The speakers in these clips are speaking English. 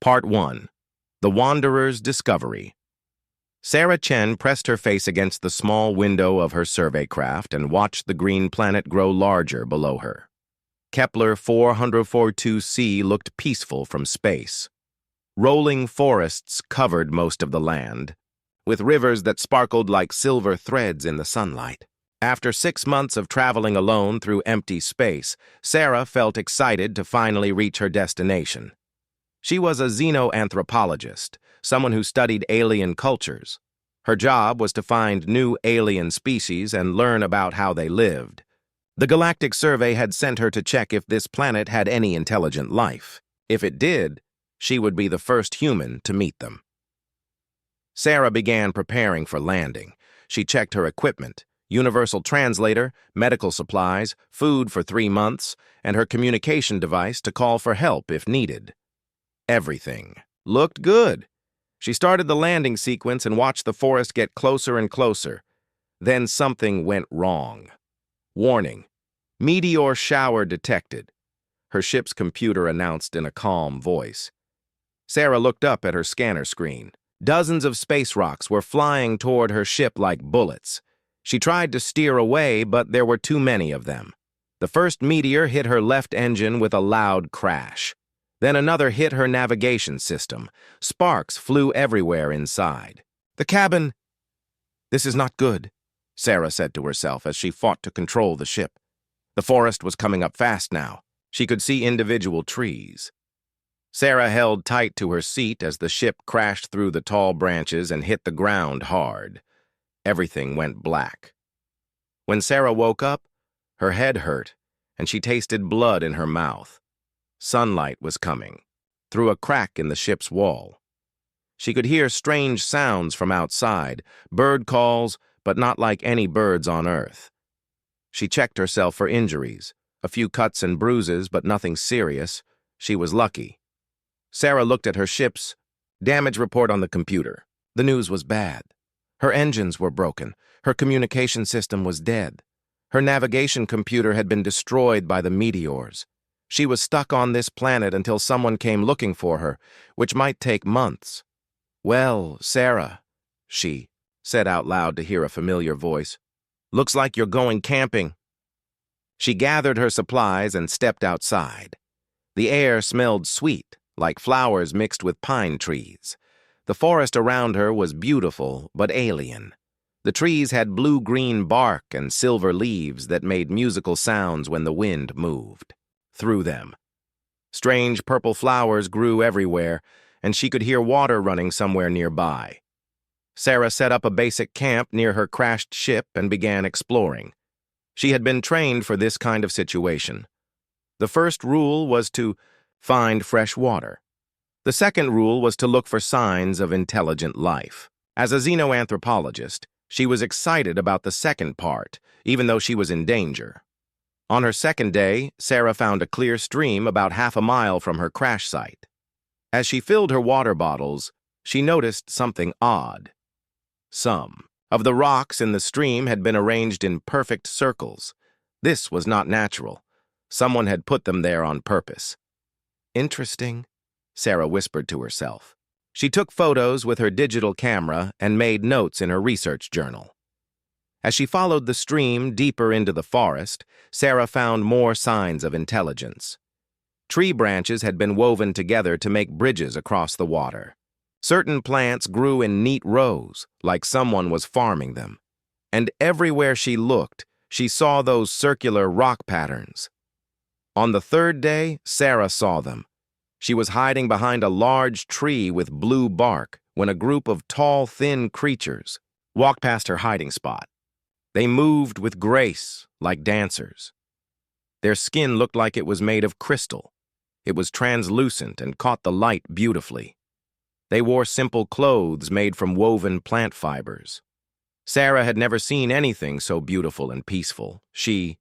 Part 1. The Wanderer's Discovery. Sarah Chen pressed her face against the small window of her survey craft and watched the green planet grow larger below her. Kepler 442c looked peaceful from space. Rolling forests covered most of the land, with rivers that sparkled like silver threads in the sunlight. After 6 months of traveling alone through empty space, Sarah felt excited to finally reach her destination. She was a xenoanthropologist, someone who studied alien cultures. Her job was to find new alien species and learn about how they lived. The Galactic Survey had sent her to check if this planet had any intelligent life. If it did, she would be the first human to meet them. Sarah began preparing for landing. She checked her equipment: universal translator, medical supplies, food for 3 months, and her communication device to call for help if needed. Everything looked good. She started the landing sequence and watched the forest get closer and closer. Then something went wrong. Warning: meteor shower detected, her ship's computer announced in a calm voice. Sarah looked up at her scanner screen. Dozens of space rocks were flying toward her ship like bullets. She tried to steer away, but there were too many of them. The first meteor hit her left engine with a loud crash. Then another hit her navigation system. Sparks flew everywhere inside. The cabin... "This is not good," Sarah said to herself as she fought to control the ship. The forest was coming up fast now. She could see individual trees. Sarah held tight to her seat as the ship crashed through the tall branches and hit the ground hard. Everything went black. When Sarah woke up, her head hurt, and she tasted blood in her mouth. Sunlight was coming, through a crack in the ship's wall. She could hear strange sounds from outside, bird calls, but not like any birds on Earth. She checked herself for injuries, a few cuts and bruises, but nothing serious. She was lucky. Sarah looked at her ship's damage report on the computer. The news was bad. Her engines were broken. Her communication system was dead. Her navigation computer had been destroyed by the meteors. She was stuck on this planet until someone came looking for her, which might take months. "Well, Sarah," she said out loud to hear a familiar voice, "looks like you're going camping." She gathered her supplies and stepped outside. The air smelled sweet, like flowers mixed with pine trees. The forest around her was beautiful but alien. The trees had blue-green bark and silver leaves that made musical sounds when the wind moved through them. Strange purple flowers grew everywhere, and she could hear water running somewhere nearby. Sarah set up a basic camp near her crashed ship and began exploring. She had been trained for this kind of situation. The first rule was to find fresh water. The second rule was to look for signs of intelligent life. As a xenoanthropologist, she was excited about the second part, even though she was in danger. On her second day, Sarah found a clear stream about half a mile from her crash site. As she filled her water bottles, she noticed something odd. Some of the rocks in the stream had been arranged in perfect circles. This was not natural. Someone had put them there on purpose. "Interesting," Sarah whispered to herself. She took photos with her digital camera and made notes in her research journal. As she followed the stream deeper into the forest, Sarah found more signs of intelligence. Tree branches had been woven together to make bridges across the water. Certain plants grew in neat rows, like someone was farming them. And everywhere she looked, she saw those circular rock patterns. On the third day, Sarah saw them. She was hiding behind a large tree with blue bark when a group of tall, thin creatures walked past her hiding spot. They moved with grace, like dancers. Their skin looked like it was made of crystal. It was translucent and caught the light beautifully. They wore simple clothes made from woven plant fibers. Sarah had never seen anything so beautiful and peaceful. She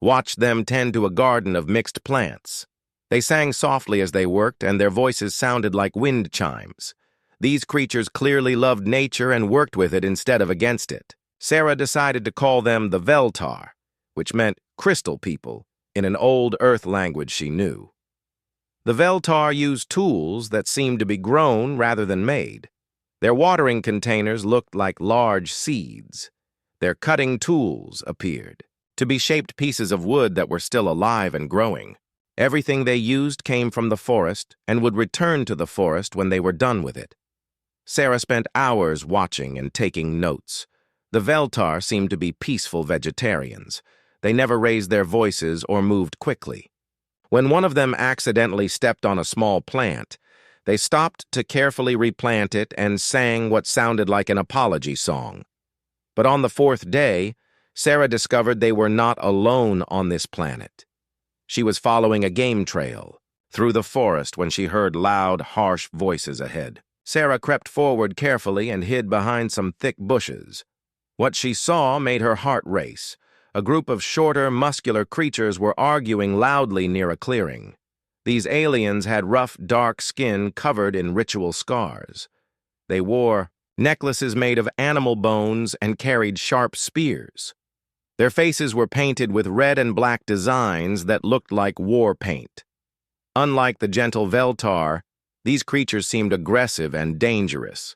watched them tend to a garden of mixed plants. They sang softly as they worked, and their voices sounded like wind chimes. These creatures clearly loved nature and worked with it instead of against it. Sarah decided to call them the Veltar, which meant crystal people, in an old Earth language she knew. The Veltar used tools that seemed to be grown rather than made. Their watering containers looked like large seeds. Their cutting tools appeared to be shaped pieces of wood that were still alive and growing. Everything they used came from the forest and would return to the forest when they were done with it. Sarah spent hours watching and taking notes. The Veltar seemed to be peaceful vegetarians. They never raised their voices or moved quickly. When one of them accidentally stepped on a small plant, they stopped to carefully replant it and sang what sounded like an apology song. But on the fourth day, Sarah discovered they were not alone on this planet. She was following a game trail through the forest when she heard loud, harsh voices ahead. Sarah crept forward carefully and hid behind some thick bushes. What she saw made her heart race. A group of shorter, muscular creatures were arguing loudly near a clearing. These aliens had rough, dark skin covered in ritual scars. They wore necklaces made of animal bones and carried sharp spears. Their faces were painted with red and black designs that looked like war paint. Unlike the gentle Veltar, these creatures seemed aggressive and dangerous.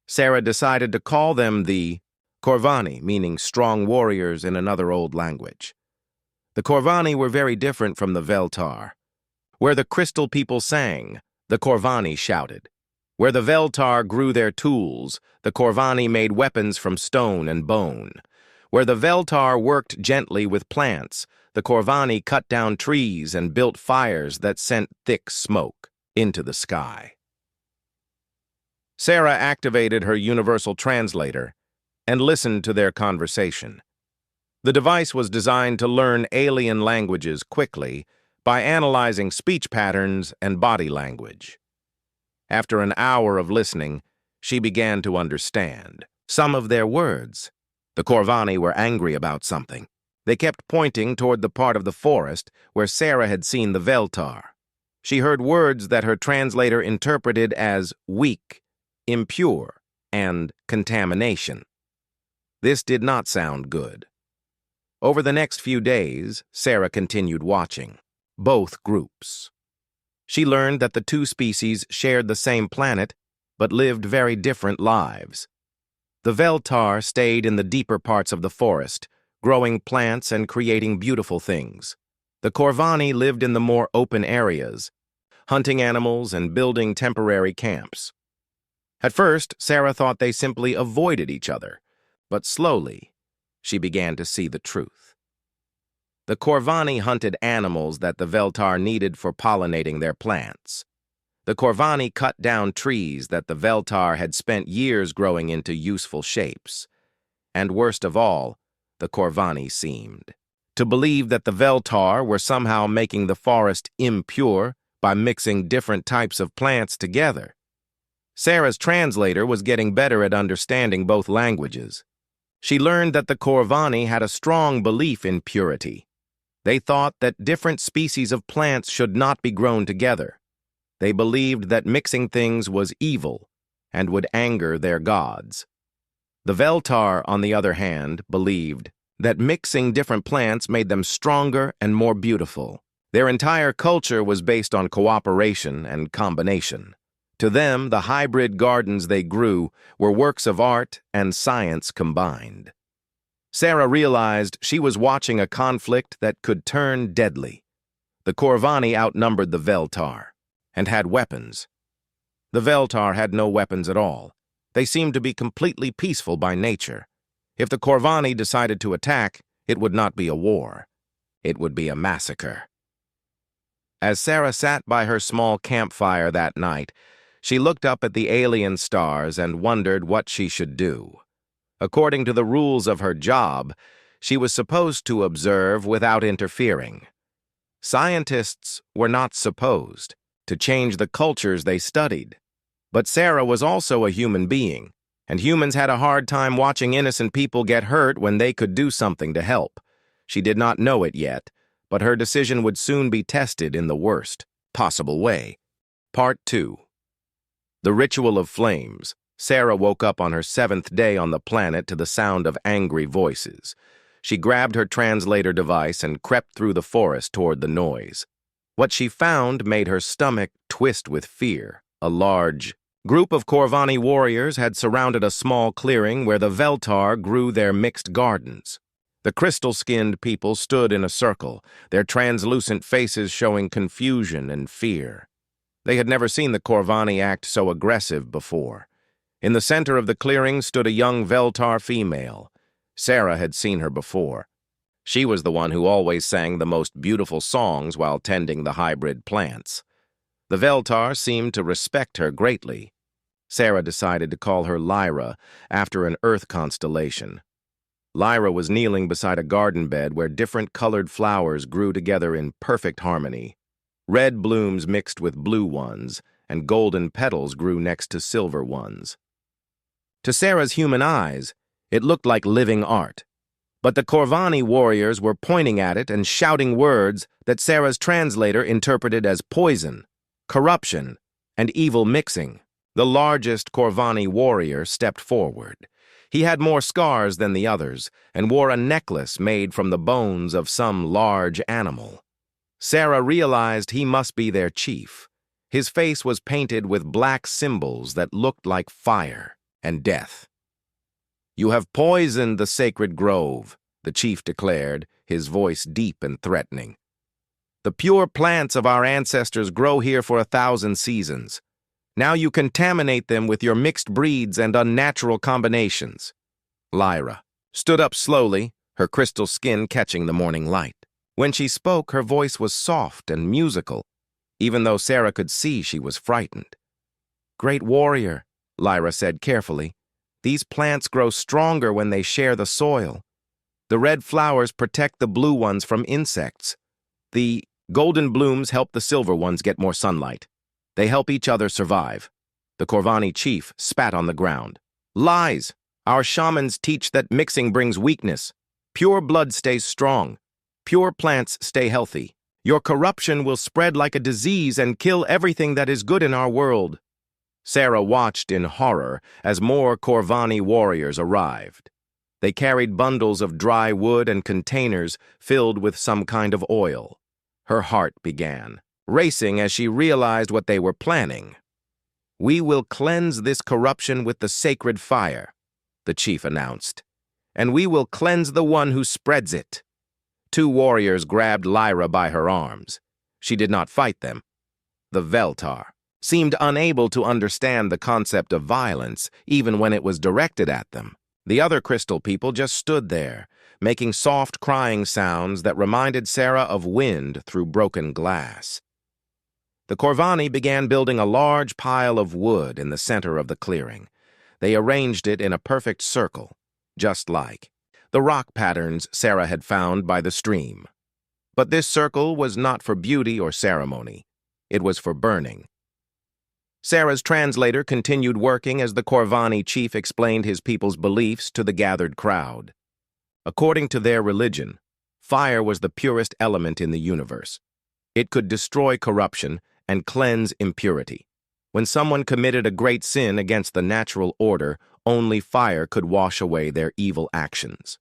Sarah decided to call them the Corvani, meaning strong warriors in another old language. The Corvani were very different from the Veltar. Where the crystal people sang, the Corvani shouted. Where the Veltar grew their tools, the Corvani made weapons from stone and bone. Where the Veltar worked gently with plants, the Corvani cut down trees and built fires that sent thick smoke into the sky. Sarah activated her universal translator and listened to their conversation. The device was designed to learn alien languages quickly by analyzing speech patterns and body language. After an hour of listening, she began to understand some of their words. The Corvani were angry about something. They kept pointing toward the part of the forest where Sarah had seen the Veltar. She heard words that her translator interpreted as weak, impure, and contamination. This did not sound good. Over the next few days, Sarah continued watching both groups. She learned that the two species shared the same planet, but lived very different lives. The Veltar stayed in the deeper parts of the forest, growing plants and creating beautiful things. The Corvani lived in the more open areas, hunting animals and building temporary camps. At first, Sarah thought they simply avoided each other, but slowly, she began to see the truth. The Corvani hunted animals that the Veltar needed for pollinating their plants. The Corvani cut down trees that the Veltar had spent years growing into useful shapes. And worst of all, the Corvani seemed to believe that the Veltar were somehow making the forest impure by mixing different types of plants together. Sarah's translator was getting better at understanding both languages. She learned that the Corvani had a strong belief in purity. They thought that different species of plants should not be grown together. They believed that mixing things was evil and would anger their gods. The Veltar, on the other hand, believed that mixing different plants made them stronger and more beautiful. Their entire culture was based on cooperation and combination. To them, the hybrid gardens they grew were works of art and science combined. Sarah realized she was watching a conflict that could turn deadly. The Corvani outnumbered the Veltar and had weapons. The Veltar had no weapons at all. They seemed to be completely peaceful by nature. If the Corvani decided to attack, it would not be a war. It would be a massacre. As Sarah sat by her small campfire that night, she looked up at the alien stars and wondered what she should do. According to the rules of her job, she was supposed to observe without interfering. Scientists were not supposed to change the cultures they studied. But Sarah was also a human being, and humans had a hard time watching innocent people get hurt when they could do something to help. She did not know it yet, but her decision would soon be tested in the worst possible way. Part 2. The Ritual of Flames. Sarah woke up on her 7th day on the planet to the sound of angry voices. She grabbed her translator device and crept through the forest toward the noise. What she found made her stomach twist with fear. A large group of Corvani warriors had surrounded a small clearing where the Veltar grew their mixed gardens. The crystal-skinned people stood in a circle, their translucent faces showing confusion and fear. They had never seen the Corvani act so aggressive before. In the center of the clearing stood a young Veltar female. Sarah had seen her before. She was the one who always sang the most beautiful songs while tending the hybrid plants. The Veltar seemed to respect her greatly. Sarah decided to call her Lyra after an Earth constellation. Lyra was kneeling beside a garden bed where different colored flowers grew together in perfect harmony. Red blooms mixed with blue ones, and golden petals grew next to silver ones. To Sarah's human eyes, it looked like living art. But the Corvani warriors were pointing at it and shouting words that Sarah's translator interpreted as poison, corruption, and evil mixing. The largest Corvani warrior stepped forward. He had more scars than the others and wore a necklace made from the bones of some large animal. Sarah realized he must be their chief. His face was painted with black symbols that looked like fire and death. "You have poisoned the sacred grove," the chief declared, his voice deep and threatening. "The pure plants of our ancestors grow here for 1,000 seasons. Now you contaminate them with your mixed breeds and unnatural combinations." Lyra stood up slowly, her crystal skin catching the morning light. When she spoke, her voice was soft and musical, even though Sarah could see she was frightened. "Great warrior," Lyra said carefully, "these plants grow stronger when they share the soil. The red flowers protect the blue ones from insects. The golden blooms help the silver ones get more sunlight. They help each other survive." The Corvani chief spat on the ground. "Lies! Our shamans teach that mixing brings weakness. Pure blood stays strong. Pure plants stay healthy. Your corruption will spread like a disease and kill everything that is good in our world." Sarah watched in horror as more Corvani warriors arrived. They carried bundles of dry wood and containers filled with some kind of oil. Her heart began racing as she realized what they were planning. "We will cleanse this corruption with the sacred fire," the chief announced, "and we will cleanse the one who spreads it." Two warriors grabbed Lyra by her arms. She did not fight them. The Veltar seemed unable to understand the concept of violence, even when it was directed at them. The other crystal people just stood there, making soft crying sounds that reminded Sarah of wind through broken glass. The Corvani began building a large pile of wood in the center of the clearing. They arranged it in a perfect circle, just like the rock patterns Sarah had found by the stream. But this circle was not for beauty or ceremony. It was for burning. Sarah's translator continued working as the Corvani chief explained his people's beliefs to the gathered crowd. According to their religion, fire was the purest element in the universe. It could destroy corruption and cleanse impurity. When someone committed a great sin against the natural order, only fire could wash away their evil actions.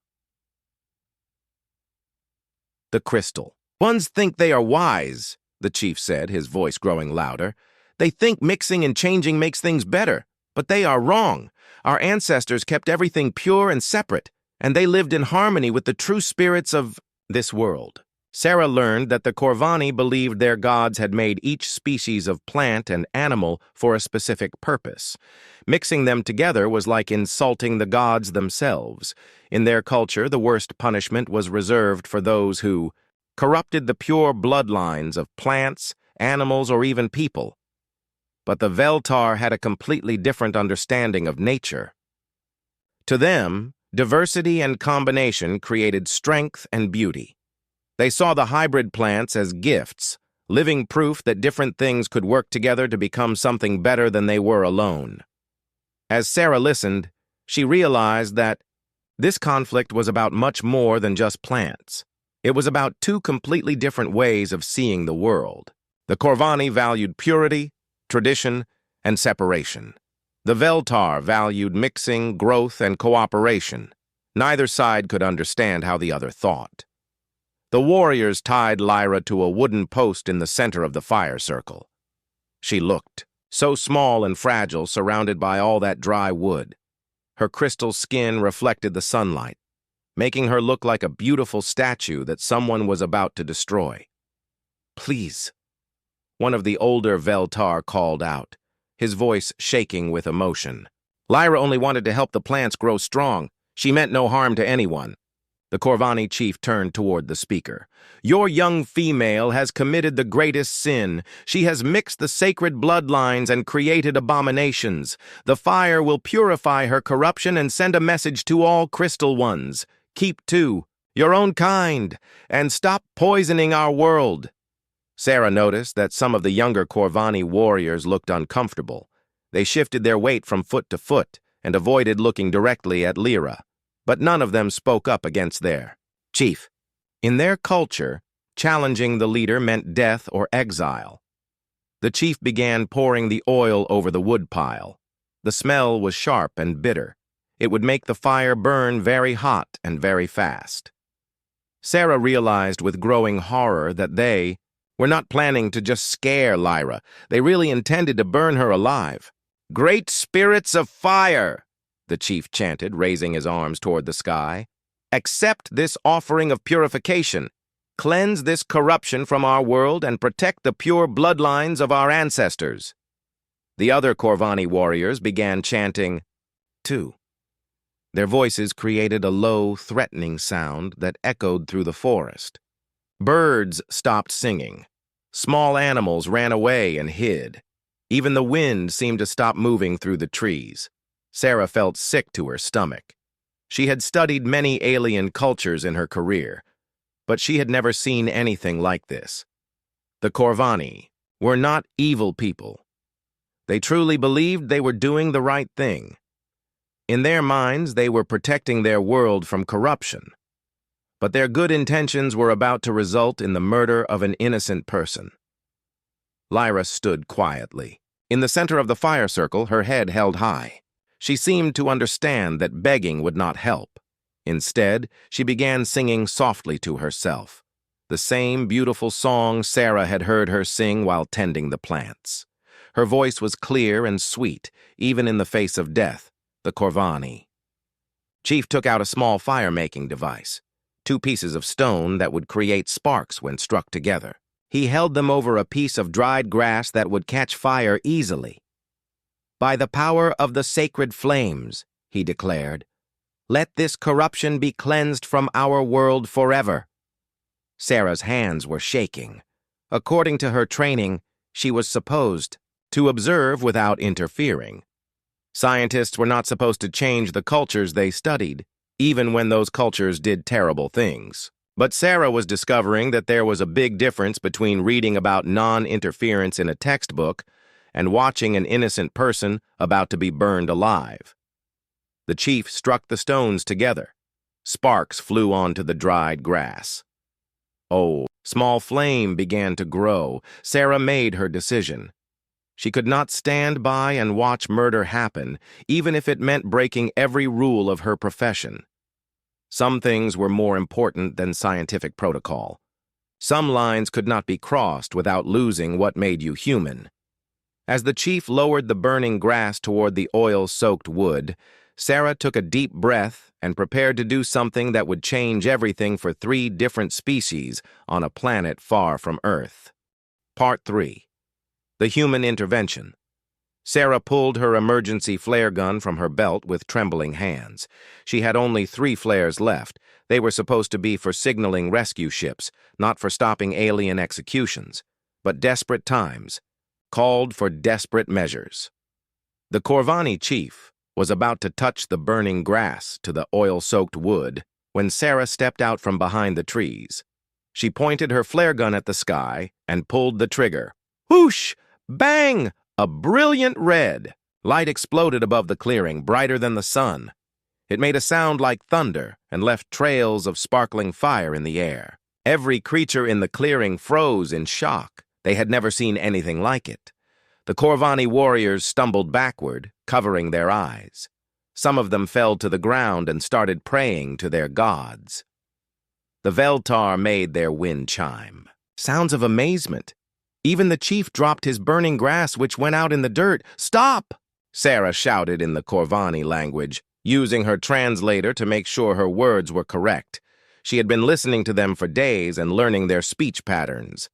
The crystal. "Ones think they are wise," the chief said, his voice growing louder. "They think mixing and changing makes things better, but they are wrong. Our ancestors kept everything pure and separate, and they lived in harmony with the true spirits of this world." Sarah learned that the Corvani believed their gods had made each species of plant and animal for a specific purpose. Mixing them together was like insulting the gods themselves. In their culture, the worst punishment was reserved for those who corrupted the pure bloodlines of plants, animals, or even people. But the Veltar had a completely different understanding of nature. To them, diversity and combination created strength and beauty. They saw the hybrid plants as gifts, living proof that different things could work together to become something better than they were alone. As Sarah listened, she realized that this conflict was about much more than just plants. It was about two completely different ways of seeing the world. The Corvani valued purity, tradition, and separation. The Veltar valued mixing, growth, and cooperation. Neither side could understand how the other thought. The warriors tied Lyra to a wooden post in the center of the fire circle. She looked, so small and fragile, surrounded by all that dry wood. Her crystal skin reflected the sunlight, making her look like a beautiful statue that someone was about to destroy. "Please," one of the older Veltar called out, his voice shaking with emotion. Lyra only wanted to help the plants grow strong. She meant no harm to anyone. The Corvani chief turned toward the speaker. "Your young female has committed the greatest sin. She has mixed the sacred bloodlines and created abominations. The fire will purify her corruption and send a message to all crystal ones. Keep to your own kind and stop poisoning our world." Sarah noticed that some of the younger Corvani warriors looked uncomfortable. They shifted their weight from foot to foot and avoided looking directly at Lyra. But none of them spoke up against their chief. In their culture, challenging the leader meant death or exile. The chief began pouring the oil over the woodpile. The smell was sharp and bitter. It would make the fire burn very hot and very fast. Sarah realized with growing horror that they were not planning to just scare Lyra. They really intended to burn her alive. "Great spirits of fire," the chief chanted, raising his arms toward the sky. "Accept this offering of purification. Cleanse this corruption from our world and protect the pure bloodlines of our ancestors." The other Corvani warriors began chanting, too. Their voices created a low, threatening sound that echoed through the forest. Birds stopped singing. Small animals ran away and hid. Even the wind seemed to stop moving through the trees. Sarah felt sick to her stomach. She had studied many alien cultures in her career, but she had never seen anything like this. The Corvani were not evil people. They truly believed they were doing the right thing. In their minds, they were protecting their world from corruption. But their good intentions were about to result in the murder of an innocent person. Lyra stood quietly. In the center of the fire circle, her head held high. She seemed to understand that begging would not help. Instead, she began singing softly to herself, the same beautiful song Sarah had heard her sing while tending the plants. Her voice was clear and sweet, even in the face of death, the Corvani. Chief took out a small fire-making device, 2 pieces of stone that would create sparks when struck together. He held them over a piece of dried grass that would catch fire easily. "By the power of the sacred flames," he declared, "let this corruption be cleansed from our world forever." Sarah's hands were shaking. According to her training, she was supposed to observe without interfering. Scientists were not supposed to change the cultures they studied, even when those cultures did terrible things. But Sarah was discovering that there was a big difference between reading about non-interference in a textbook and watching an innocent person about to be burned alive. The chief struck the stones together. Sparks flew onto the dried grass. Oh, small flame began to grow. Sarah made her decision. She could not stand by and watch murder happen, even if it meant breaking every rule of her profession. Some things were more important than scientific protocol. Some lines could not be crossed without losing what made you human. As the chief lowered the burning grass toward the oil-soaked wood, Sarah took a deep breath and prepared to do something that would change everything for 3 different species on a planet far from Earth. Part 3. The Human Intervention. Sarah pulled her emergency flare gun from her belt with trembling hands. She had only 3 flares left. They were supposed to be for signaling rescue ships, not for stopping alien executions. But desperate times called for desperate measures. The Corvani chief was about to touch the burning grass to the oil-soaked wood when Sarah stepped out from behind the trees. She pointed her flare gun at the sky and pulled the trigger. Whoosh! Bang! A brilliant red light exploded above the clearing, brighter than the sun. It made a sound like thunder and left trails of sparkling fire in the air. Every creature in the clearing froze in shock. They had never seen anything like it. The Corvani warriors stumbled backward, covering their eyes. Some of them fell to the ground and started praying to their gods. The Veltar made their wind chime. Sounds of amazement. Even the chief dropped his burning grass, which went out in the dirt. "Stop!" Sarah shouted in the Corvani language, using her translator to make sure her words were correct. She had been listening to them for days and learning their speech patterns.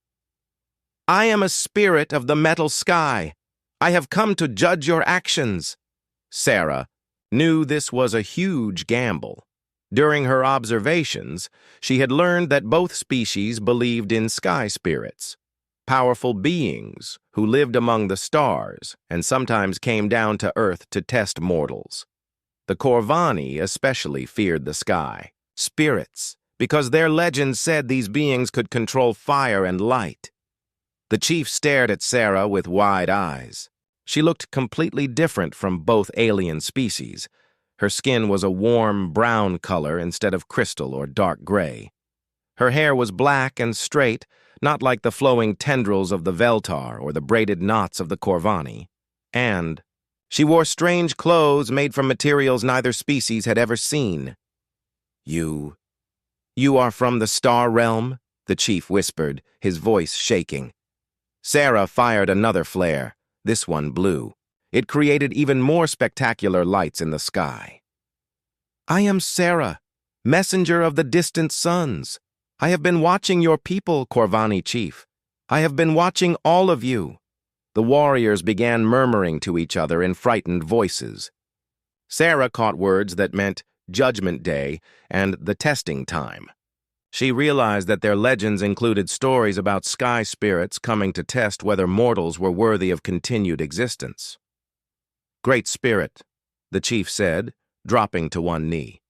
"I am a spirit of the metal sky. I have come to judge your actions." Sarah knew this was a huge gamble. During her observations, she had learned that both species believed in sky spirits, powerful beings who lived among the stars and sometimes came down to Earth to test mortals. The Corvani especially feared the sky, spirits, because their legends said these beings could control fire and light. The chief stared at Sarah with wide eyes. She looked completely different from both alien species. Her skin was a warm brown color instead of crystal or dark gray. Her hair was black and straight, not like the flowing tendrils of the Veltar or the braided knots of the Corvani. And she wore strange clothes made from materials neither species had ever seen. You are from the star realm?" the chief whispered, his voice shaking. Sarah fired another flare, this one blue. It created even more spectacular lights in the sky. "I am Sarah, messenger of the distant suns. I have been watching your people, Corvani chief. I have been watching all of you." The warriors began murmuring to each other in frightened voices. Sarah caught words that meant Judgment Day and the testing time. She realized that their legends included stories about sky spirits coming to test whether mortals were worthy of continued existence. "Great Spirit," the chief said, dropping to one knee.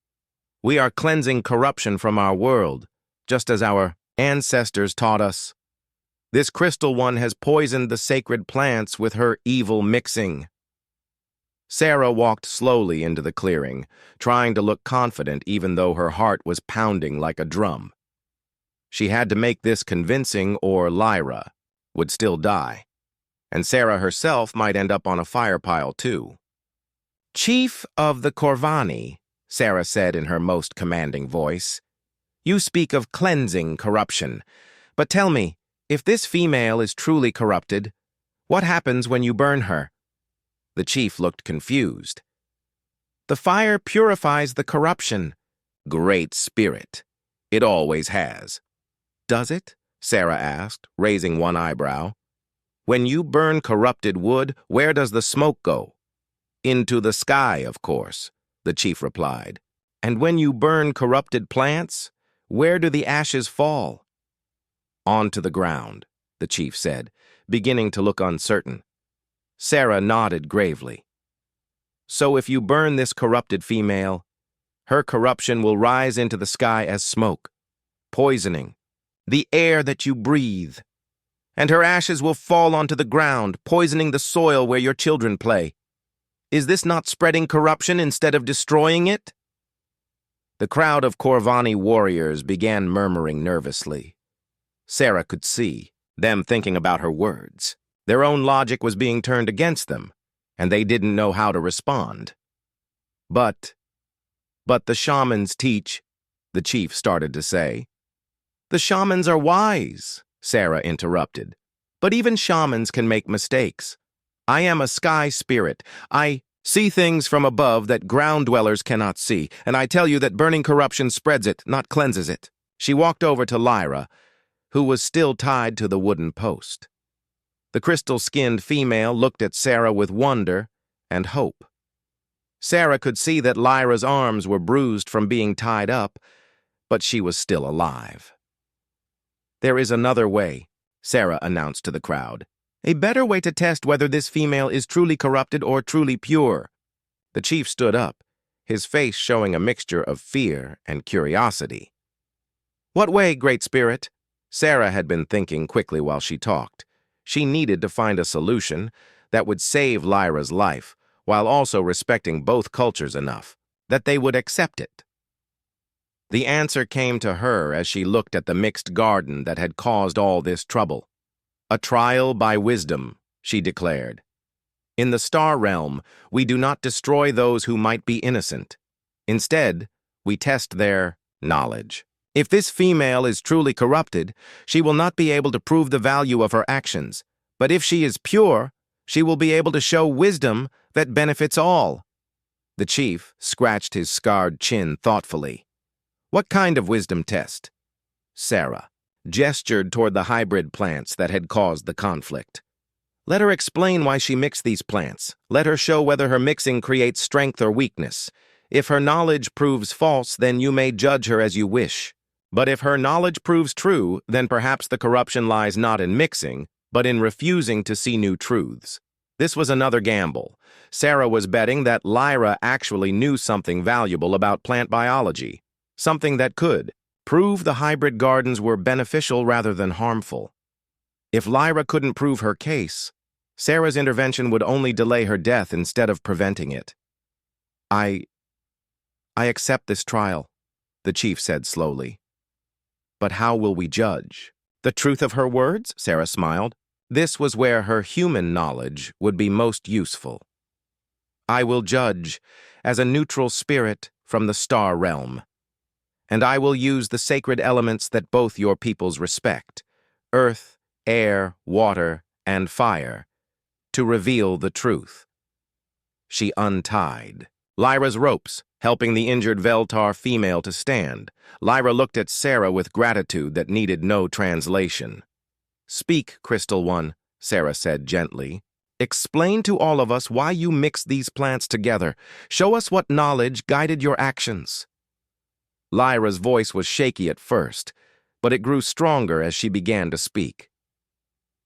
"We are cleansing corruption from our world, just as our ancestors taught us. This crystal one has poisoned the sacred plants with her evil mixing." Sarah walked slowly into the clearing, trying to look confident even though her heart was pounding like a drum. She had to make this convincing or Lyra would still die, and Sarah herself might end up on a fire pile too. "Chief of the Corvani," Sarah said in her most commanding voice, "you speak of cleansing corruption, but tell me, if this female is truly corrupted, what happens when you burn her?" The chief looked confused. "The fire purifies the corruption." "Great Spirit. It always has." "Does it?" Sarah asked, raising one eyebrow. "When you burn corrupted wood, where does the smoke go?" "Into the sky, of course," the chief replied. "And when you burn corrupted plants, where do the ashes fall?" "Onto the ground," the chief said, beginning to look uncertain. Sarah nodded gravely. "So if you burn this corrupted female, her corruption will rise into the sky as smoke, poisoning the air that you breathe. And her ashes will fall onto the ground, poisoning the soil where your children play. Is this not spreading corruption instead of destroying it?" The crowd of Corvani warriors began murmuring nervously. Sarah could see them thinking about her words. Their own logic was being turned against them, and they didn't know how to respond. But the shamans teach," the chief started to say. "The shamans are wise," Sarah interrupted. "But even shamans can make mistakes. I am a sky spirit. I see things from above that ground dwellers cannot see, and I tell you that burning corruption spreads it, not cleanses it." She walked over to Lyra, who was still tied to the wooden post. The crystal-skinned female looked at Sarah with wonder and hope. Sarah could see that Lyra's arms were bruised from being tied up, but she was still alive. "There is another way," Sarah announced to the crowd. "A better way to test whether this female is truly corrupted or truly pure." The chief stood up, his face showing a mixture of fear and curiosity. "What way, Great Spirit?" Sarah had been thinking quickly while she talked. She needed to find a solution that would save Lyra's life, while also respecting both cultures enough that they would accept it. The answer came to her as she looked at the mixed garden that had caused all this trouble. "A trial by wisdom," she declared. "In the star realm, we do not destroy those who might be innocent. Instead, we test their knowledge." If this female is truly corrupted, she will not be able to prove the value of her actions. But if she is pure, she will be able to show wisdom that benefits all. The chief scratched his scarred chin thoughtfully. What kind of wisdom test? Sarah gestured toward the hybrid plants that had caused the conflict. Let her explain why she mixed these plants. Let her show whether her mixing creates strength or weakness. If her knowledge proves false, then you may judge her as you wish. But if her knowledge proves true, then perhaps the corruption lies not in mixing, but in refusing to see new truths. This was another gamble. Sarah was betting that Lyra actually knew something valuable about plant biology, something that could prove the hybrid gardens were beneficial rather than harmful. If Lyra couldn't prove her case, Sarah's intervention would only delay her death instead of preventing it. I accept this trial, the chief said slowly. But how will we judge? The truth of her words? Sarah smiled. This was where her human knowledge would be most useful. I will judge as a neutral spirit from the star realm, and I will use the sacred elements that both your peoples respect, earth, air, water, and fire, to reveal the truth. She untied Lyra's ropes, helping the injured Veltar female to stand. Lyra looked at Sarah with gratitude that needed no translation. Speak, Crystal One, Sarah said gently. Explain to all of us why you mixed these plants together. Show us what knowledge guided your actions. Lyra's voice was shaky at first, but it grew stronger as she began to speak.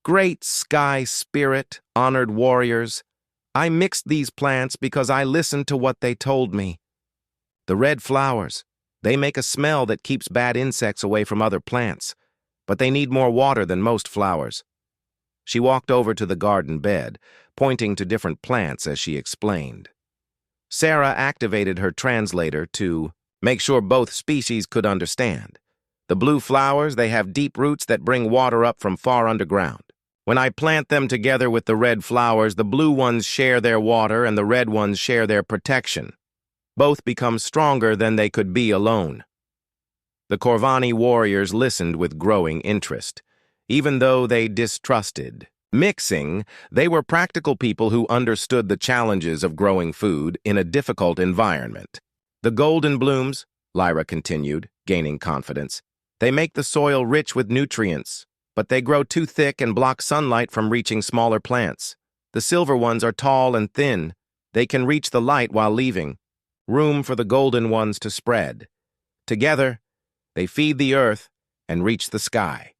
Great Sky Spirit, honored warriors, I mixed these plants because I listened to what they told me. The red flowers, they make a smell that keeps bad insects away from other plants, but they need more water than most flowers. She walked over to the garden bed, pointing to different plants as she explained. Sarah activated her translator to make sure both species could understand. The blue flowers, they have deep roots that bring water up from far underground. When I plant them together with the red flowers, the blue ones share their water and the red ones share their protection. Both become stronger than they could be alone. The Corvani warriors listened with growing interest. Even though they distrusted mixing, they were practical people who understood the challenges of growing food in a difficult environment. The golden blooms, Lyra continued, gaining confidence, they make the soil rich with nutrients, but they grow too thick and block sunlight from reaching smaller plants. The silver ones are tall and thin. They can reach the light while leaving room for the golden ones to spread. Together, they feed the earth and reach the sky.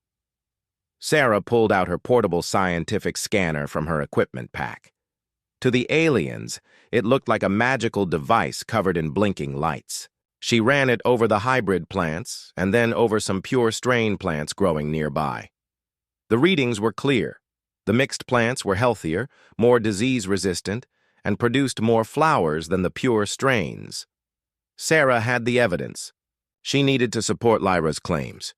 Sarah pulled out her portable scientific scanner from her equipment pack. To the aliens, it looked like a magical device covered in blinking lights. She ran it over the hybrid plants and then over some pure strain plants growing nearby. The readings were clear. The mixed plants were healthier, more disease-resistant, and produced more flowers than the pure strains. Sarah had the evidence. She needed to support Lyra's claims.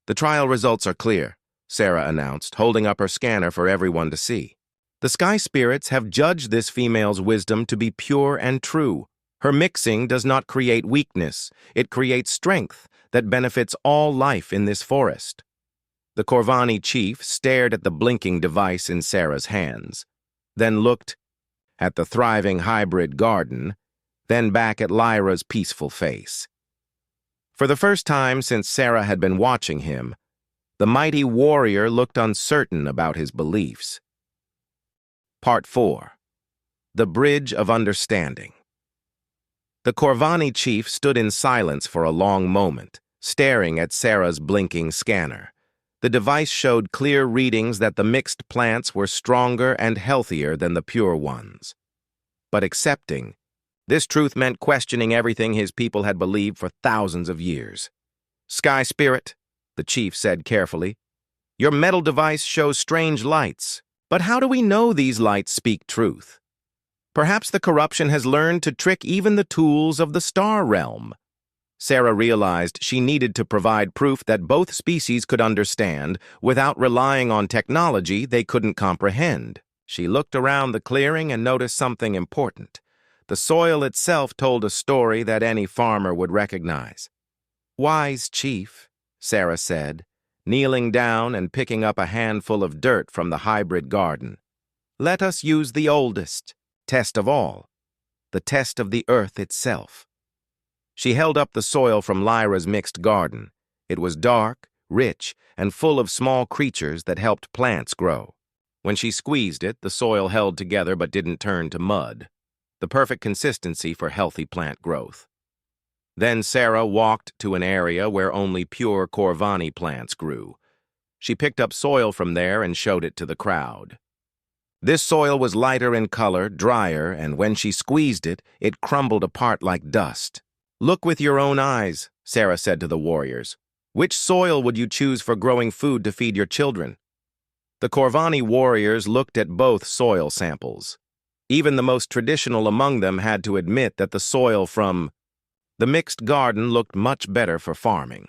The trial results are clear, Sarah announced, holding up her scanner for everyone to see. The sky spirits have judged this female's wisdom to be pure and true. Her mixing does not create weakness. It creates strength that benefits all life in this forest. The Corvani chief stared at the blinking device in Sarah's hands, then looked at the thriving hybrid garden, then back at Lyra's peaceful face. For the first time since Sarah had been watching him, the mighty warrior looked uncertain about his beliefs. Part 4. The Bridge of Understanding. The Corvani chief stood in silence for a long moment, staring at Sarah's blinking scanner. The device showed clear readings that the mixed plants were stronger and healthier than the pure ones. But accepting this truth meant questioning everything his people had believed for thousands of years. Sky Spirit, the chief said carefully, your metal device shows strange lights, but how do we know these lights speak truth? Perhaps the corruption has learned to trick even the tools of the star realm. Sarah realized she needed to provide proof that both species could understand without relying on technology they couldn't comprehend. She looked around the clearing and noticed something important. The soil itself told a story that any farmer would recognize. Wise chief, Sarah said, kneeling down and picking up a handful of dirt from the hybrid garden. Let us use the oldest test of all, the test of the earth itself. She held up the soil from Lyra's mixed garden. It was dark, rich, and full of small creatures that helped plants grow. When she squeezed it, the soil held together but didn't turn to mud, the perfect consistency for healthy plant growth. Then Sarah walked to an area where only pure Corvani plants grew. She picked up soil from there and showed it to the crowd. This soil was lighter in color, drier, and when she squeezed it, it crumbled apart like dust. Look with your own eyes, Sarah said to the warriors. Which soil would you choose for growing food to feed your children? The Corvani warriors looked at both soil samples. Even the most traditional among them had to admit that the soil from the mixed garden looked much better for farming.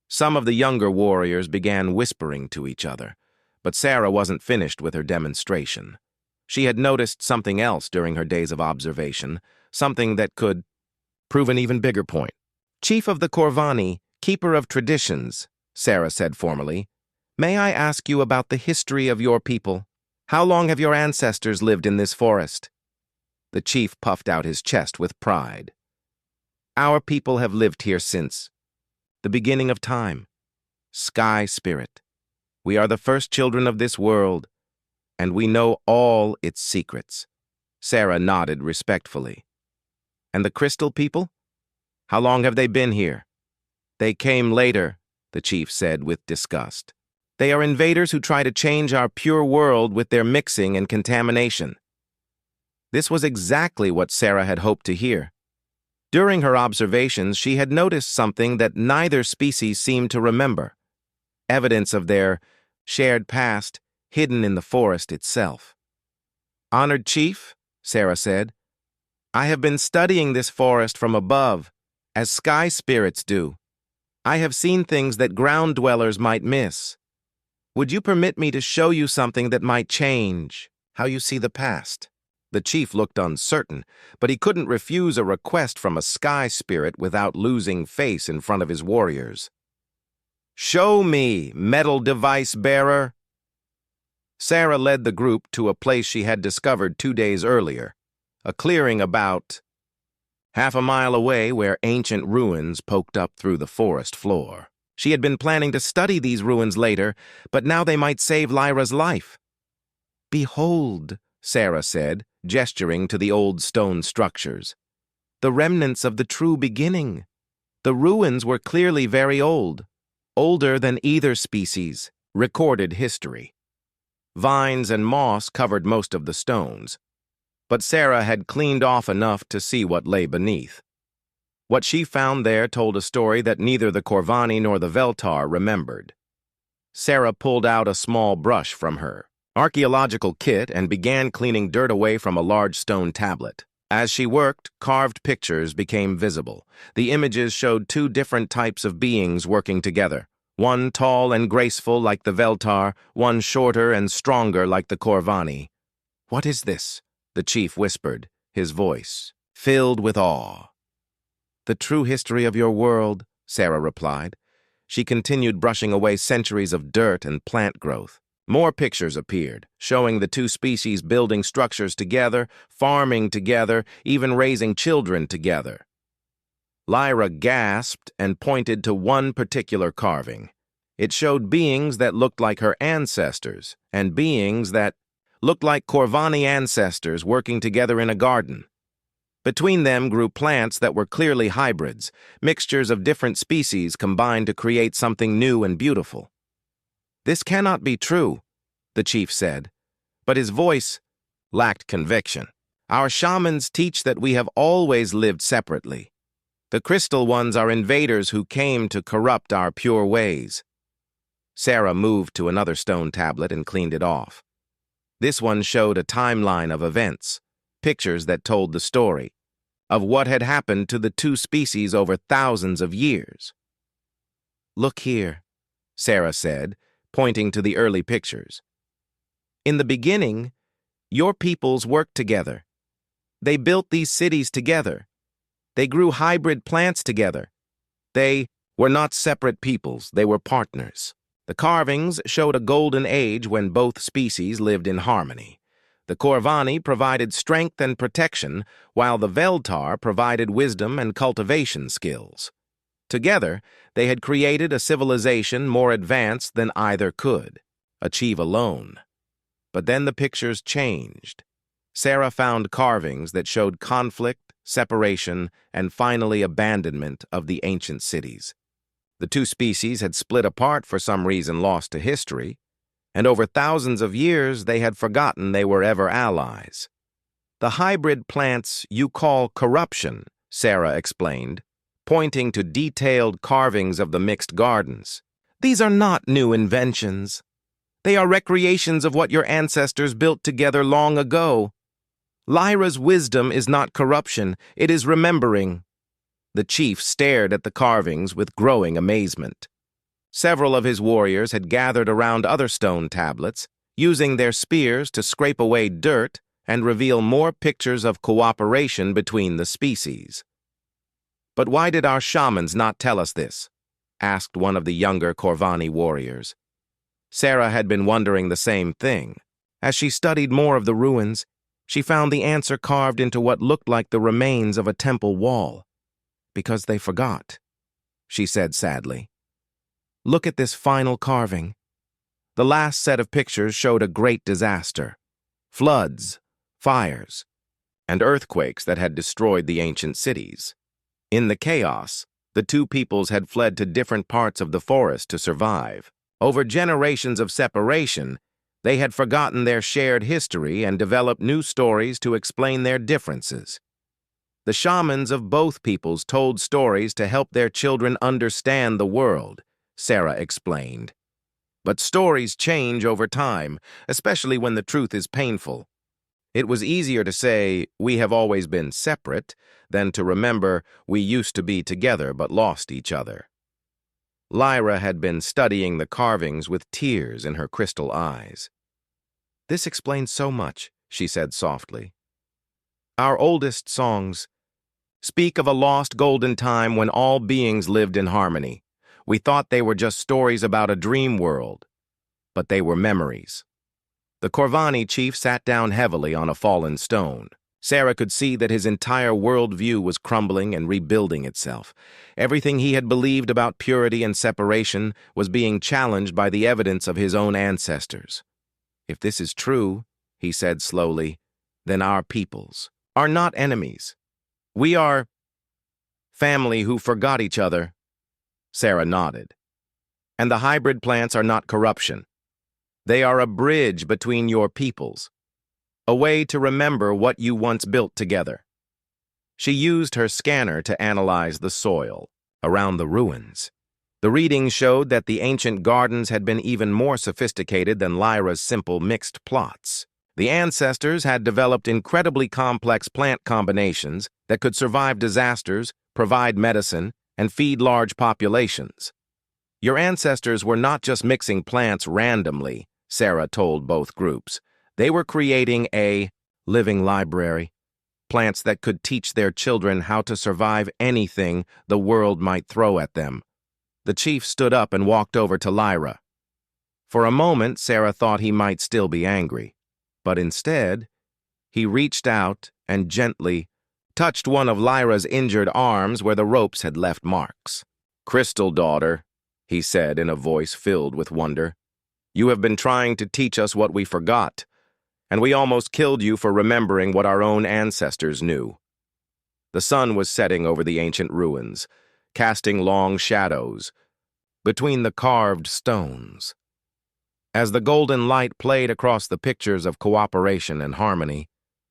Some of the younger warriors began whispering to each other, but Sarah wasn't finished with her demonstration. She had noticed something else during her days of observation, something that could prove an even bigger point. Chief of the Corvani, keeper of traditions, Sarah said formally, may I ask you about the history of your people? How long have your ancestors lived in this forest? The chief puffed out his chest with pride. Our people have lived here since the beginning of time. Sky Spirit. We are the first children of this world, and we know all its secrets. Sarah nodded respectfully. And the crystal people? How long have they been here? They came later, the chief said with disgust. They are invaders who try to change our pure world with their mixing and contamination. This was exactly what Sarah had hoped to hear. During her observations, she had noticed something that neither species seemed to remember, evidence of their shared past hidden in the forest itself. Honored Chief, Sarah said, I have been studying this forest from above, as sky spirits do. I have seen things that ground dwellers might miss. Would you permit me to show you something that might change how you see the past? The chief looked uncertain, but he couldn't refuse a request from a sky spirit without losing face in front of his warriors. Show me, metal device bearer. Sarah led the group to a place she had discovered 2 days earlier, a clearing about half a mile away where ancient ruins poked up through the forest floor. She had been planning to study these ruins later, but now they might save Lyra's life. Behold, Sarah said, gesturing to the old stone structures. The remnants of the true beginning. The ruins were clearly very old, older than either species' recorded history. Vines and moss covered most of the stones, but Sarah had cleaned off enough to see what lay beneath. What she found there told a story that neither the Corvani nor the Veltar remembered. Sarah pulled out a small brush from her archaeological kit and began cleaning dirt away from a large stone tablet. As she worked, carved pictures became visible. The images showed 2 different types of beings working together. One tall and graceful like the Veltar, one shorter and stronger like the Corvani. What is this? The chief whispered, his voice filled with awe. The true history of your world, Sarah replied. She continued brushing away centuries of dirt and plant growth. More pictures appeared, showing the 2 species building structures together, farming together, even raising children together. Lyra gasped and pointed to one particular carving. It showed beings that looked like her ancestors, and beings that looked like Corvani ancestors working together in a garden. Between them grew plants that were clearly hybrids, mixtures of different species combined to create something new and beautiful. This cannot be true, the chief said, but his voice lacked conviction. Our shamans teach that we have always lived separately. The crystal ones are invaders who came to corrupt our pure ways. Sarah moved to another stone tablet and cleaned it off. This one showed a timeline of events, pictures that told the story of what had happened to the 2 species over thousands of years. Look here, Sarah said, pointing to the early pictures. In the beginning, your peoples worked together. They built these cities together. They grew hybrid plants together. They were not separate peoples, they were partners. The carvings showed a golden age when both species lived in harmony. The Corvani provided strength and protection, while the Veltar provided wisdom and cultivation skills. Together, they had created a civilization more advanced than either could achieve alone. But then the pictures changed. Sarah found carvings that showed conflict, separation, and finally abandonment of the ancient cities. The two species had split apart for some reason lost to history, and over thousands of years they had forgotten they were ever allies. The hybrid plants you call corruption, Sarah explained, pointing to detailed carvings of the mixed gardens. These are not new inventions. They are recreations of what your ancestors built together long ago. Lyra's wisdom is not corruption, it is remembering. The chief stared at the carvings with growing amazement. Several of his warriors had gathered around other stone tablets, using their spears to scrape away dirt and reveal more pictures of cooperation between the species. "But why did our shamans not tell us this?" asked one of the younger Corvani warriors. Sarah had been wondering the same thing. As she studied more of the ruins, she found the answer carved into what looked like the remains of a temple wall. "Because they forgot," she said sadly. "Look at this final carving." The last set of pictures showed a great disaster. Floods, fires, and earthquakes that had destroyed the ancient cities. In the chaos, the two peoples had fled to different parts of the forest to survive. Over generations of separation, they had forgotten their shared history and developed new stories to explain their differences. The shamans of both peoples told stories to help their children understand the world, Sarah explained. But stories change over time, especially when the truth is painful. It was easier to say, "We have always been separate," than to remember, "We used to be together but lost each other." Lyra had been studying the carvings with tears in her crystal eyes. "This explains so much," she said softly. "Our oldest songs speak of a lost golden time when all beings lived in harmony. We thought they were just stories about a dream world, but they were memories." The Corvani chief sat down heavily on a fallen stone. Sarah could see that his entire worldview was crumbling and rebuilding itself. Everything he had believed about purity and separation was being challenged by the evidence of his own ancestors. "If this is true," he said slowly, "then our peoples are not enemies. We are family who forgot each other." Sarah nodded. "And the hybrid plants are not corruption. They are a bridge between your peoples, a way to remember what you once built together." She used her scanner to analyze the soil around the ruins. The readings showed that the ancient gardens had been even more sophisticated than Lyra's simple mixed plots. The ancestors had developed incredibly complex plant combinations that could survive disasters, provide medicine, and feed large populations. "Your ancestors were not just mixing plants randomly," Sarah told both groups. "They were creating a living library, plants that could teach their children how to survive anything the world might throw at them." The chief stood up and walked over to Lyra. For a moment, Sarah thought he might still be angry, but instead, he reached out and gently touched one of Lyra's injured arms where the ropes had left marks. "Crystal daughter," he said in a voice filled with wonder, "you have been trying to teach us what we forgot, and we almost killed you for remembering what our own ancestors knew." The sun was setting over the ancient ruins, casting long shadows between the carved stones. As the golden light played across the pictures of cooperation and harmony,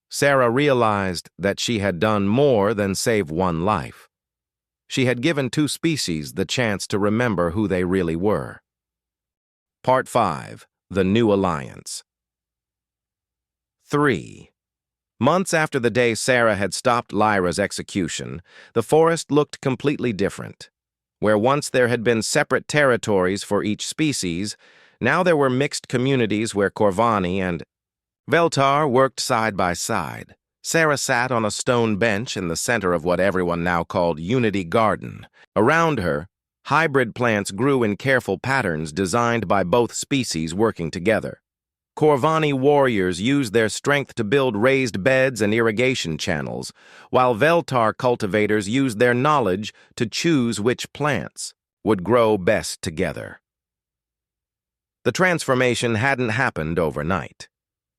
Sarah realized that she had done more than save one life. She had given two species the chance to remember who they really were. Part 5. The New Alliance. 3. Months after the day Sarah had stopped Lyra's execution, the forest looked completely different. Where once there had been separate territories for each species, now there were mixed communities where Corvani and Veltar worked side by side. Sarah sat on a stone bench in the center of what everyone now called Unity Garden. Around her, Hybrid plants grew in careful patterns designed by both species working together. Corvani warriors used their strength to build raised beds and irrigation channels, while Veltar cultivators used their knowledge to choose which plants would grow best together. The transformation hadn't happened overnight.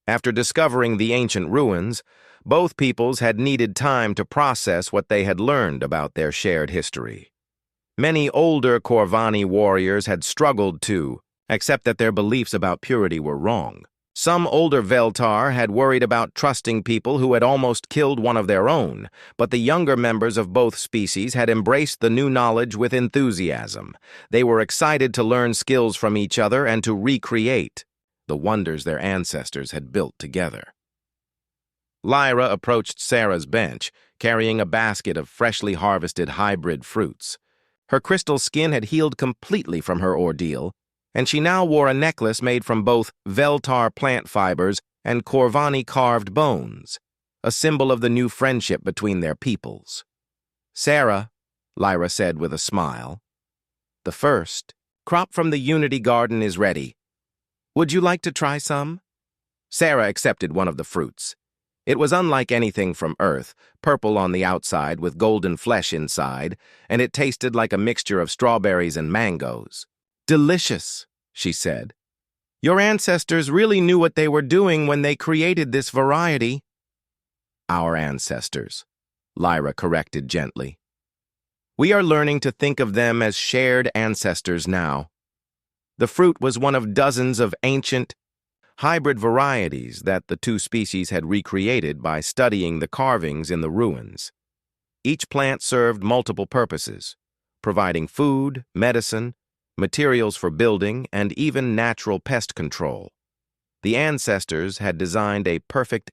After discovering the ancient ruins, both peoples had needed time to process what they had learned about their shared history. Many older Corvani warriors had struggled to accept that their beliefs about purity were wrong. Some older Veltar had worried about trusting people who had almost killed one of their own, but the younger members of both species had embraced the new knowledge with enthusiasm. They were excited to learn skills from each other and to recreate the wonders their ancestors had built together. Lyra approached Sarah's bench, carrying a basket of freshly harvested hybrid fruits. Her crystal skin had healed completely from her ordeal, and she now wore a necklace made from both Veltar plant fibers and Corvani carved bones, a symbol of the new friendship between their peoples. "Sarah," Lyra said with a smile, "the first crop from the Unity Garden is ready. Would you like to try some?" Sarah accepted one of the fruits. It was unlike anything from Earth, purple on the outside with golden flesh inside, and it tasted like a mixture of strawberries and mangoes. "Delicious," she said. "Your ancestors really knew what they were doing when they created this variety." "Our ancestors," Lyra corrected gently. "We are learning to think of them as shared ancestors now." The fruit was one of dozens of ancient, hybrid varieties that the two species had recreated by studying the carvings in the ruins. Each plant served multiple purposes, providing food, medicine, materials for building, and even natural pest control. The ancestors had designed a perfect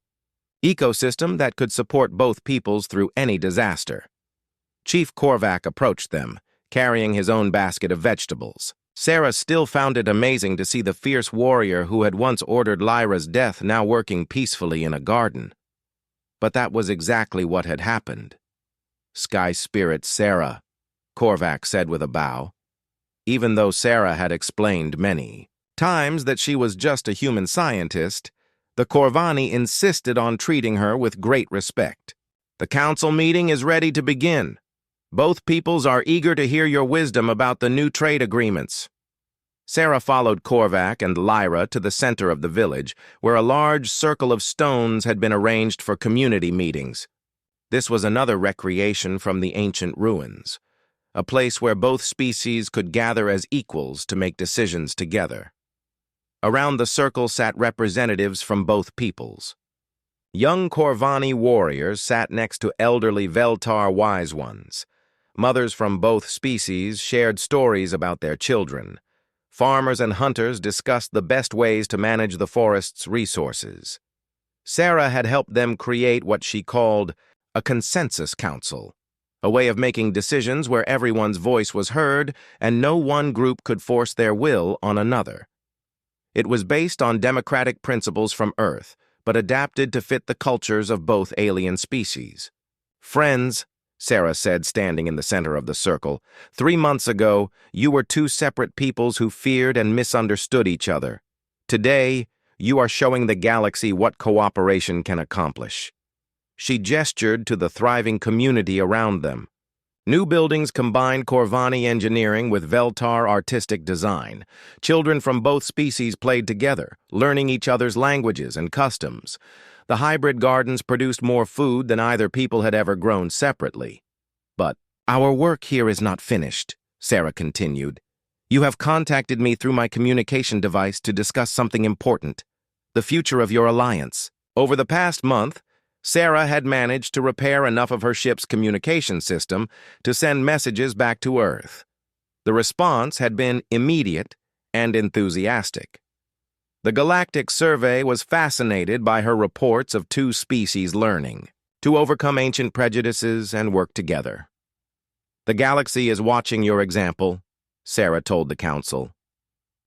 ecosystem that could support both peoples through any disaster. Chief Korvac approached them, carrying his own basket of vegetables. Sarah still found it amazing to see the fierce warrior who had once ordered Lyra's death now working peacefully in a garden. But that was exactly what had happened. "Sky Spirit Sarah," Korvac said with a bow. Even though Sarah had explained many times that she was just a human scientist, the Corvani insisted on treating her with great respect. "The council meeting is ready to begin. Both peoples are eager to hear your wisdom about the new trade agreements." Sarah followed Korvac and Lyra to the center of the village, where a large circle of stones had been arranged for community meetings. This was another recreation from the ancient ruins, a place where both species could gather as equals to make decisions together. Around the circle sat representatives from both peoples. Young Corvani warriors sat next to elderly Veltar wise ones. Mothers from both species shared stories about their children. Farmers and hunters discussed the best ways to manage the forest's resources. Sarah had helped them create what she called a consensus council, a way of making decisions where everyone's voice was heard and no one group could force their will on another. It was based on democratic principles from Earth, but adapted to fit the cultures of both alien species. "Friends," Sarah said, standing in the center of the circle, "3 months ago, you were two separate peoples who feared and misunderstood each other. Today, you are showing the galaxy what cooperation can accomplish." She gestured to the thriving community around them. New buildings combined Corvani engineering with Veltar artistic design. Children from both species played together, learning each other's languages and customs. The hybrid gardens produced more food than either people had ever grown separately. "But our work here is not finished," Sarah continued. "You have contacted me through my communication device to discuss something important, the future of your alliance." Over the past month, Sarah had managed to repair enough of her ship's communication system to send messages back to Earth. The response had been immediate and enthusiastic. The Galactic survey was fascinated by her reports of two species learning to overcome ancient prejudices and work together. "The galaxy is watching your example," Sarah told the council.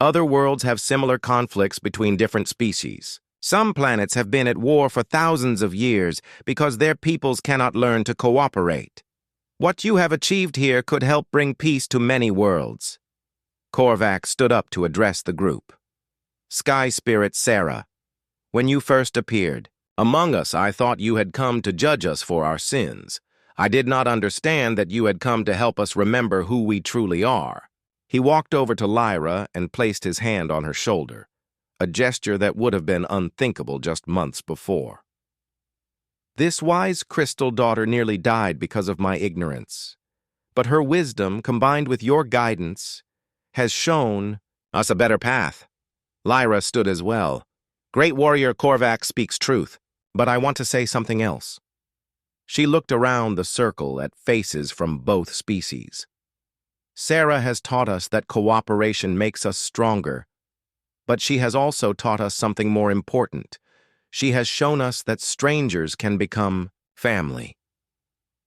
"Other worlds have similar conflicts between different species. Some planets have been at war for thousands of years because their peoples cannot learn to cooperate. What you have achieved here could help bring peace to many worlds. Korvac stood up to address the group. Sky Spirit Sarah, when you first appeared, among us I thought you had come to judge us for our sins. I did not understand that you had come to help us remember who we truly are. He walked over to Lyra and placed his hand on her shoulder, a gesture that would have been unthinkable just months before. This wise crystal daughter nearly died because of my ignorance, but her wisdom, combined with your guidance, has shown us a better path. Lyra stood as well. Great warrior Korvac speaks truth, but I want to say something else. She looked around the circle at faces from both species. Sarah has taught us that cooperation makes us stronger, but she has also taught us something more important. She has shown us that strangers can become family.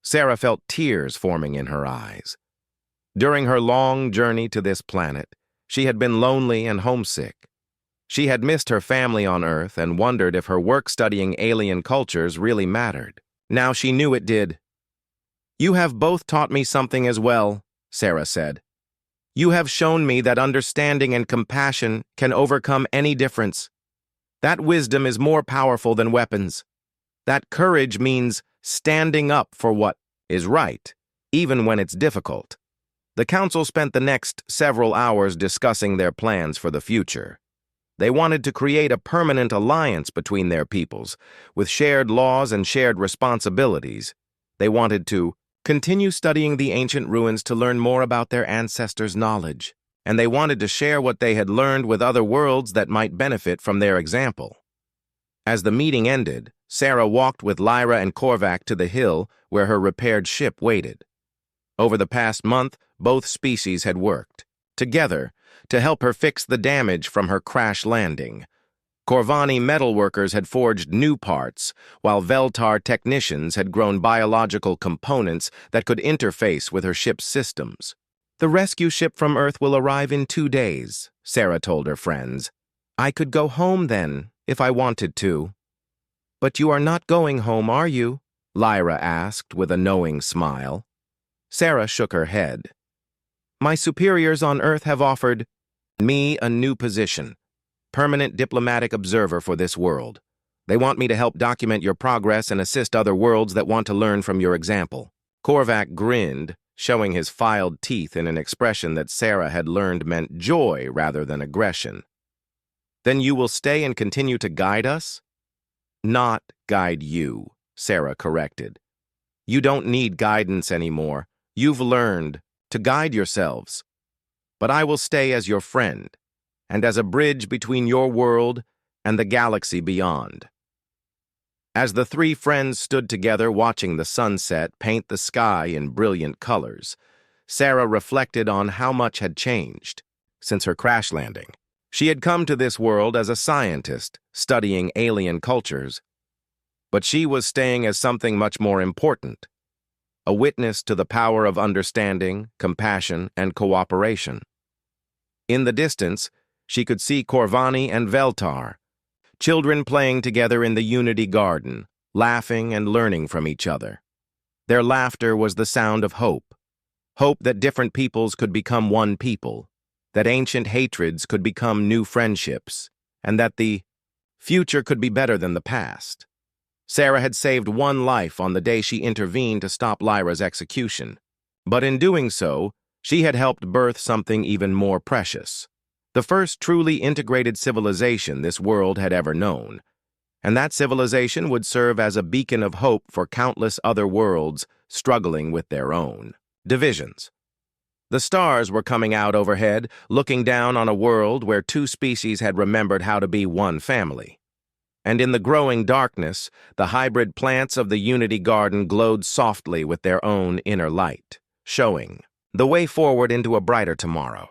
Sarah felt tears forming in her eyes. During her long journey to this planet, she had been lonely and homesick. She had missed her family on Earth and wondered if her work studying alien cultures really mattered. Now she knew it did. You have both taught me something as well, Sarah said. You have shown me that understanding and compassion can overcome any difference. That wisdom is more powerful than weapons. That courage means standing up for what is right, even when it's difficult. The council spent the next several hours discussing their plans for the future. They wanted to create a permanent alliance between their peoples, with shared laws and shared responsibilities. They wanted to continue studying the ancient ruins to learn more about their ancestors' knowledge, and they wanted to share what they had learned with other worlds that might benefit from their example. As the meeting ended, Sarah walked with Lyra and Korvac to the hill where her repaired ship waited. Over the past month, both species had worked together to help her fix the damage from her crash landing. Corvani metalworkers had forged new parts, while Veltar technicians had grown biological components that could interface with her ship's systems. The rescue ship from Earth will arrive in 2 days, Sarah told her friends. I could go home then, if I wanted to. But you are not going home, are you? Lyra asked with a knowing smile. Sarah shook her head. My superiors on Earth have offered me a new position. Permanent diplomatic observer for this world. They want me to help document your progress and assist other worlds that want to learn from your example. Korvac grinned, showing his filed teeth in an expression that Sarah had learned meant joy rather than aggression. Then you will stay and continue to guide us? Not guide you, Sarah corrected. You don't need guidance anymore. You've learned to guide yourselves. But I will stay as your friend, and as a bridge between your world and the galaxy beyond. As the three friends stood together watching the sunset paint the sky in brilliant colors, Sarah reflected on how much had changed since her crash landing. She had come to this world as a scientist, studying alien cultures, but she was staying as something much more important, a witness to the power of understanding, compassion, and cooperation. In the distance, she could see Corvani and Veltar, children playing together in the Unity Garden, laughing and learning from each other. Their laughter was the sound of hope, hope that different peoples could become one people, that ancient hatreds could become new friendships, and that the future could be better than the past. Sarah had saved one life on the day she intervened to stop Lyra's execution, but in doing so, she had helped birth something even more precious. The first truly integrated civilization this world had ever known, and that civilization would serve as a beacon of hope for countless other worlds struggling with their own divisions. The stars were coming out overhead, looking down on a world where two species had remembered how to be one family. And in the growing darkness, the hybrid plants of the Unity Garden glowed softly with their own inner light, showing the way forward into a brighter tomorrow.